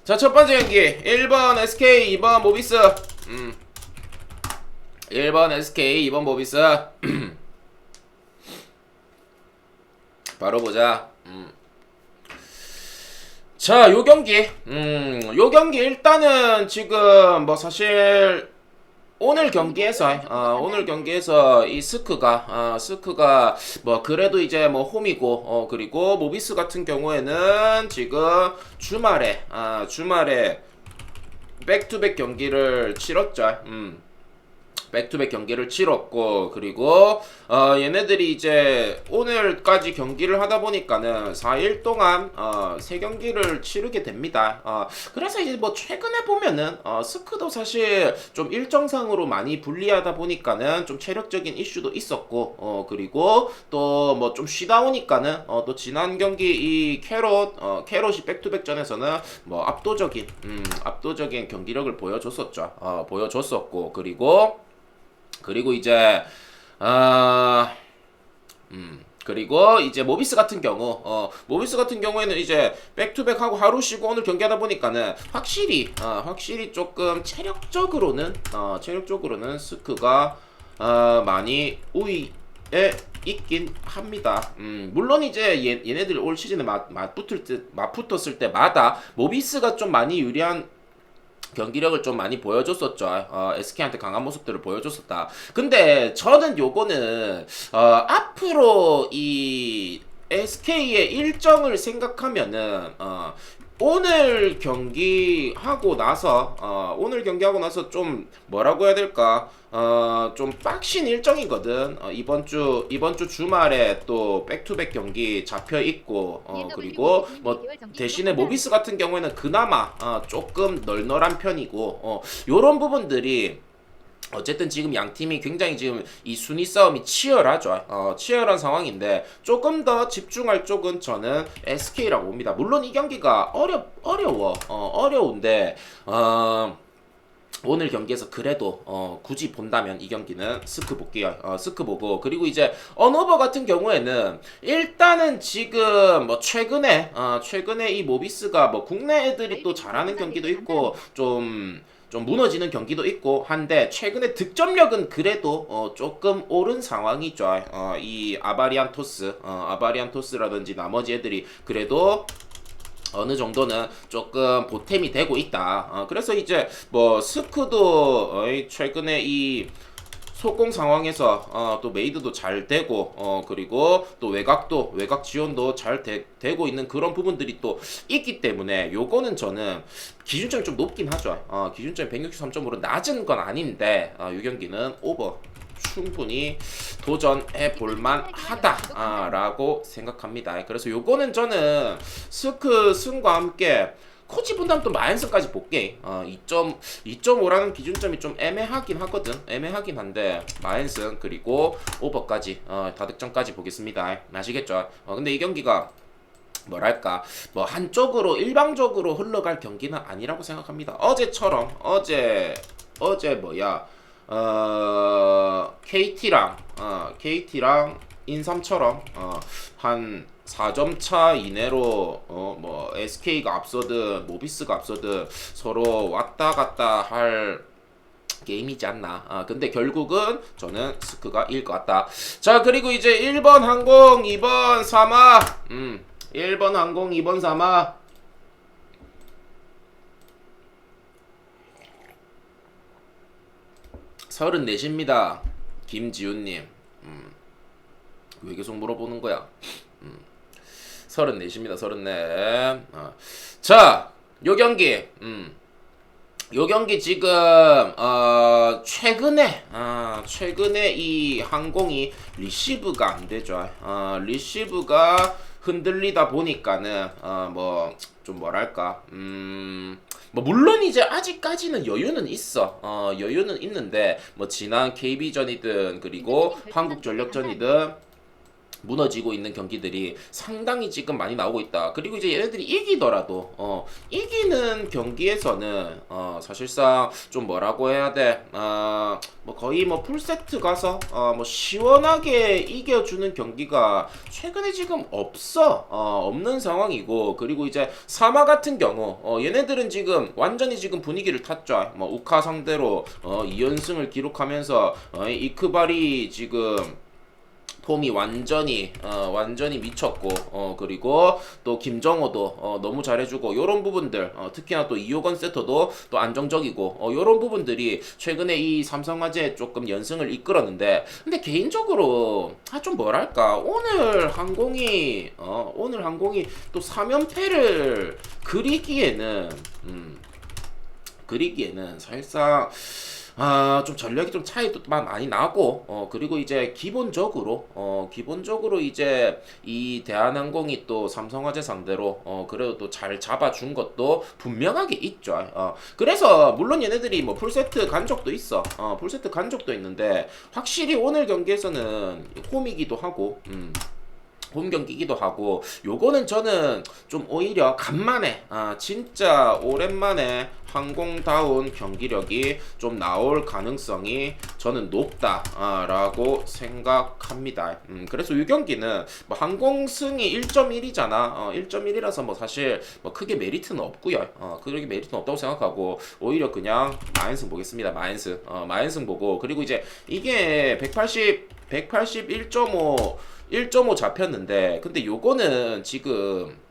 자, 첫 번째 경기 1번 SK, 2번 모비스. 1번 SK, 2번 모비스. 바로 보자. 자, 요 경기. 요 경기 일단은 지금 뭐 사실 오늘 경기에서 이 스크가 뭐 그래도 이제 뭐 홈이고, 그리고 모비스 같은 경우에는 지금 주말에 백투백 경기를 치렀죠. 백투백 경기를 치렀고, 그리고 얘네들이 이제 오늘까지 경기를 하다 보니까는 4일 동안 3경기를 치르게 됩니다. 그래서 이제 뭐 최근에 보면은 스크도 사실 좀 일정상으로 많이 불리하다 보니까는 좀 체력적인 이슈도 있었고, 그리고 또 뭐 좀 쉬다 오니까는 또 지난 경기 이 캐롯이 백투백전에서는 뭐 압도적인 경기력을 보여줬었고, 그리고 이제 그리고 이제 모비스 같은 경우에는 이제 백투백하고 하루 쉬고 오늘 경기하다 보니까는 확실히 조금 체력적으로는 스크가 많이 우위에 있긴 합니다. 물론 이제 얘네들 올 시즌에 맞붙었을 때마다 모비스가 좀 많이 유리한 경기력을 좀 많이 보여줬었죠. SK한테 강한 모습들을 보여줬었다. 근데 저는 요거는 앞으로 이 SK의 일정을 생각하면은 오늘 경기하고 나서 좀 뭐라고 해야 될까? 좀 빡신 일정이거든. 이번 주 주말에 또 백투백 경기 잡혀 있고, 그리고 뭐 대신에 모비스 같은 경우에는 그나마 조금 널널한 편이고, 요런 부분들이 어쨌든 지금 양 팀이 굉장히 지금 이 순위 싸움이 치열하죠. 치열한 상황인데 조금 더 집중할 쪽은 저는 SK라고 봅니다. 물론 이 경기가 어려운데 오늘 경기에서 그래도 굳이 본다면 이 경기는 스크 볼게요. 스크 보고, 그리고 이제 언어버 같은 경우에는 일단은 지금 뭐 최근에 이 모비스가 뭐 국내 애들이 또 잘하는 경기도 있고 좀 무너지는 경기도 있고 한데, 최근에 득점력은 그래도 조금 오른 상황이죠. 이 아바리안토스라든지 나머지 애들이 그래도 어느 정도는 조금 보탬이 되고 있다. 그래서 이제 뭐 스크도 최근에 이 속공 상황에서 또 메이드도 잘 되고, 그리고 또 외곽 지원도 잘 되고 있는 그런 부분들이 또 있기 때문에 요거는 저는 기준점이 좀 높긴 하죠. 기준점이 163.5로 낮은 건 아닌데, 이 경기는 오버 충분히 도전해 볼만 하다라고 생각합니다. 그래서 요거는 저는 스크 승과 함께 코치 분담 또 마인슨까지 볼게. 2.5라는 기준점이 좀 애매하긴 한데 마인슨 그리고 오버까지 다득점까지 보겠습니다. 아시겠죠? 근데 이 경기가 뭐랄까 뭐 한쪽으로 일방적으로 흘러갈 경기는 아니라고 생각합니다. 어제 뭐야 KT랑 인삼처럼 한 4점 차 이내로 뭐 SK가 앞서든 모비스가 앞서든 서로 왔다 갔다 할 게임이지 않나. 근데 결국은 저는 스크가 이길 것 같다. 자, 그리고 이제 1번 항공, 2번 사마. 1번 항공, 2번 사마. 34입니다. 김지훈님. 왜 계속 물어보는 거야? 34입니다. 34. 자, 요 경기. 요 경기 지금 최근에 이 항공이 리시브가 안 되죠. 리시브가 흔들리다 보니까는 뭐 좀 뭐랄까 뭐 물론 이제 아직까지는 여유는 있는데 뭐 지난 KB전이든 그리고 한국전력전이든 무너지고 있는 경기들이 상당히 지금 많이 나오고 있다. 그리고 이제 얘네들이 이기더라도 이기는 경기에서는 사실상 좀 뭐라고 해야 돼? 뭐 거의 뭐 풀세트 가서 뭐 시원하게 이겨주는 경기가 최근에 지금 없는 상황이고, 그리고 이제 사마 같은 경우 얘네들은 지금 완전히 지금 분위기를 탔죠. 뭐 우카 상대로 2연승을 기록하면서 이크바리 지금 폼이 완전히 미쳤고, 그리고 또 김정호도 너무 잘해주고, 요런 부분들, 특히나 또 이호건 세터도 또 안정적이고, 요런 부분들이 최근에 이 삼성화재 조금 연승을 이끌었는데, 근데 개인적으로 좀 뭐랄까, 오늘 항공이 또 3연패를 그리기에는 사실상 좀 전력이 좀 차이도 많이 나고, 그리고 이제 기본적으로 이제 이 대한항공이 또 삼성화재 상대로 그래도 또 잘 잡아준 것도 분명하게 있죠. 그래서 물론 얘네들이 뭐 풀세트 간 적도 있어. 풀세트 간 적도 있는데, 확실히 오늘 경기에서는 홈이기도 하고, 홈 경기기도 하고, 요거는 저는 좀 오히려 간만에 진짜 오랜만에 항공다운 경기력이 좀 나올 가능성이 저는 높다라고 생각합니다. 그래서 이 경기는 뭐 항공승이 1.1이잖아. 1.1이라서 뭐 사실 뭐 크게 메리트는 없고요. 그렇게 메리트는 없다고 생각하고, 오히려 그냥 마인승 보겠습니다. 마인승 보고, 그리고 이제 이게 181.5 잡혔는데, 근데 요거는 지금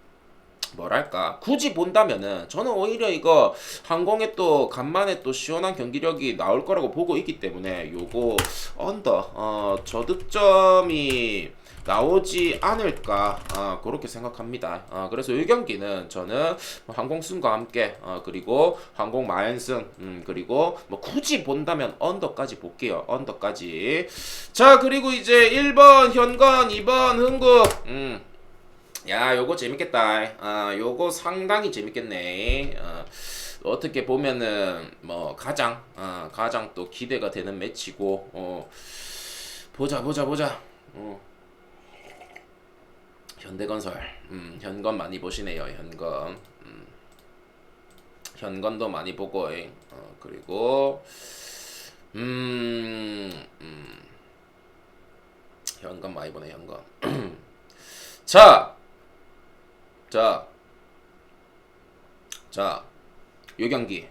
뭐랄까, 굳이 본다면은 저는 오히려 이거 항공에 또 간만에 또 시원한 경기력이 나올 거라고 보고 있기 때문에, 요거 언더 저득점이 나오지 않을까, 그렇게 생각합니다. 그래서 이 경기는 저는 항공승과 함께 그리고 항공 마연승, 그리고 뭐 굳이 본다면 언더까지 볼게요. 언더까지. 자, 그리고 이제 1번 현건, 2번 흥국. 야, 요거 재밌겠다. 요거 상당히 재밌겠네. 어떻게 보면은 뭐 가장 또 기대가 되는 매치고, 보자. 현대건설, 현건 많이 보시네요. 현건도 많이 보고, 그리고 현건 많이 보네. 현건. 자, 요 경기.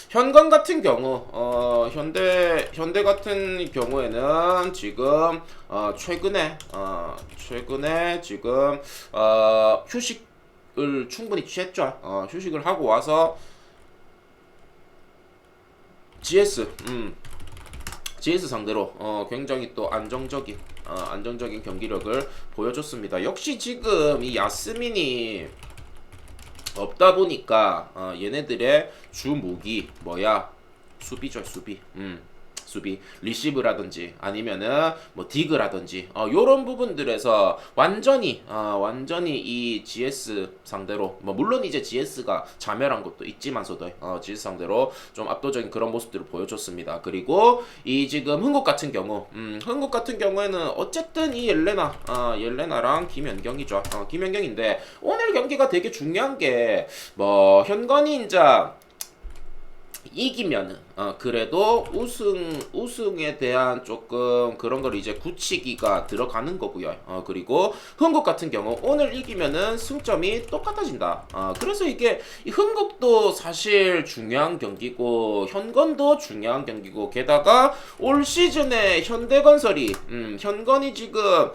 현건 같은 경우, 현대 같은 경우에는 지금, 최근에 지금, 휴식을 충분히 취했죠. 휴식을 하고 와서, GS 상대로, 굉장히 또 안정적인 경기력을 보여줬습니다. 역시 지금 이 야스민이 없다 보니까 얘네들의 주 무기 뭐야? 수비죠, 수비. 수비, 리시브라든지 아니면은 뭐 디그라든지 요런 부분들에서 완전히 이 GS 상대로, 뭐 물론 이제 GS가 자멸한 것도 있지만서도 GS 상대로 좀 압도적인 그런 모습들을 보여줬습니다. 그리고 이 지금 흥국 같은 경우에는 어쨌든 이 옐레나랑 김연경이죠. 김연경인데, 오늘 경기가 되게 중요한 게 뭐 현건이 이제 이기면은 그래도 우승에 대한 조금 그런 걸 이제 굳히기가 들어가는 거고요. 그리고 흥국 같은 경우 오늘 이기면은 승점이 똑같아진다. 그래서 이게 흥국도 사실 중요한 경기고, 현건도 중요한 경기고, 게다가 올 시즌에 현대건설이 현건이 지금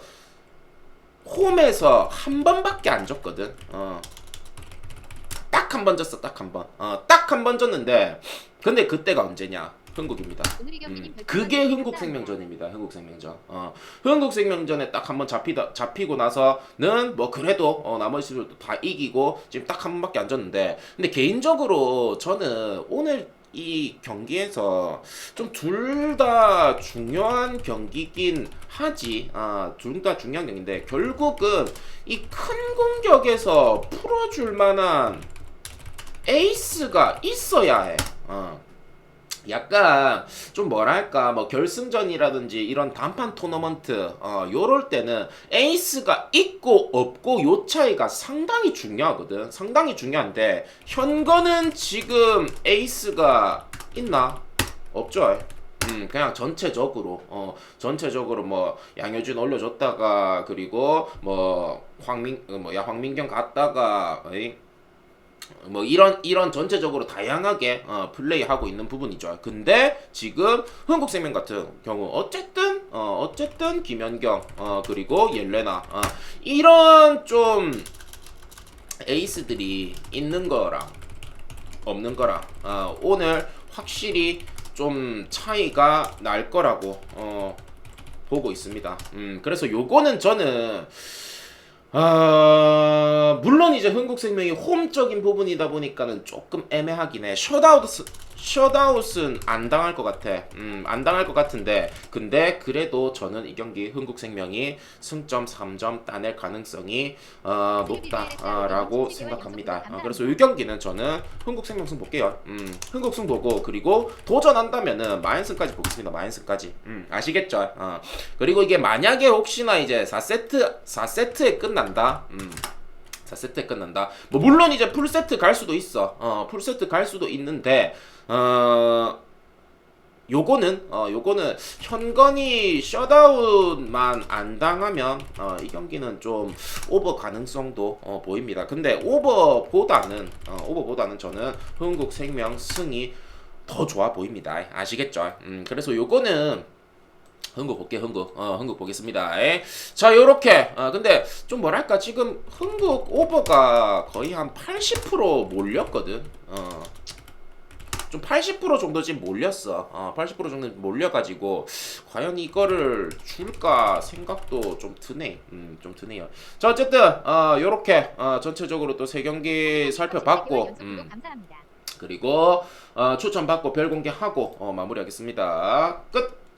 홈에서 한 번밖에 안 졌거든. 딱 한 번 졌어. 딱 한 번 졌는데, 근데 그때가 언제냐? 흥국입니다. 그게 흥국생명전입니다. 흥국생명전에 딱 한 번 잡히고 나서는 뭐 그래도 나머지 팀들도 다 이기고 지금 딱 한 번밖에 안 졌는데, 근데 개인적으로 저는 오늘 이 경기에서 좀 둘 다 중요한 경기긴 하지. 둘 다 중요한 경기인데, 결국은 이 큰 공격에서 풀어줄 만한 에이스가 있어야 해. 약간 좀 뭐랄까 뭐 결승전이라든지 이런 단판 토너먼트 요럴 때는 에이스가 있고 없고 요 차이가 상당히 중요하거든. 상당히 중요한데 현거는 지금 에이스가 있나? 없죠. 그냥 전체적으로 뭐 양효진 올려줬다가 그리고 뭐 황민경 갔다가 뭐 이런 전체적으로 다양하게 플레이하고 있는 부분이죠. 근데 지금 흥국생명 같은 경우 어쨌든 김연경 그리고 옐레나 이런 좀 에이스들이 있는 거랑 없는 거랑 오늘 확실히 좀 차이가 날 거라고 보고 있습니다. 그래서 요거는 저는 물론 이제 흥국생명이 홈적인 부분이다 보니까는 조금 애매하긴 해. 셧아웃은 안 당할 것 같아. 안 당할 것 같은데, 근데 그래도 저는 이 경기 흥국생명이 승점 3점 따낼 가능성이 높다라고 생각합니다. 그래서 이 경기는 저는 흥국생명 승 볼게요. 흥국승 보고 그리고 도전한다면은 마인승까지 보겠습니다. 마인승까지. 아시겠죠? 그리고 이게 만약에 혹시나 이제 4세트에 끝난다. 4세트에 끝난다. 뭐 물론 이제 풀세트 갈 수도 있어. 풀세트 갈 수도 있는데 요거는 현건이 셧아웃만 안 당하면 이 경기는 좀 오버 가능성도 보입니다. 근데 오버보다는 저는 흥국생명 승이 더 좋아 보입니다. 아시겠죠? 그래서 요거는 흥국 볼게 흥국 보겠습니다. 자 요렇게 근데 좀 뭐랄까 지금 흥국 오버가 거의 한 80% 몰렸거든. 좀 80% 정도 지금 몰렸어. 80% 정도 몰려가지고 과연 이거를 줄까 생각도 좀 드네. 좀 드네요. 자 어쨌든 요렇게 전체적으로 또 세 경기 살펴봤고 그리고 추천받고 별 공개하고 마무리하겠습니다. 끝.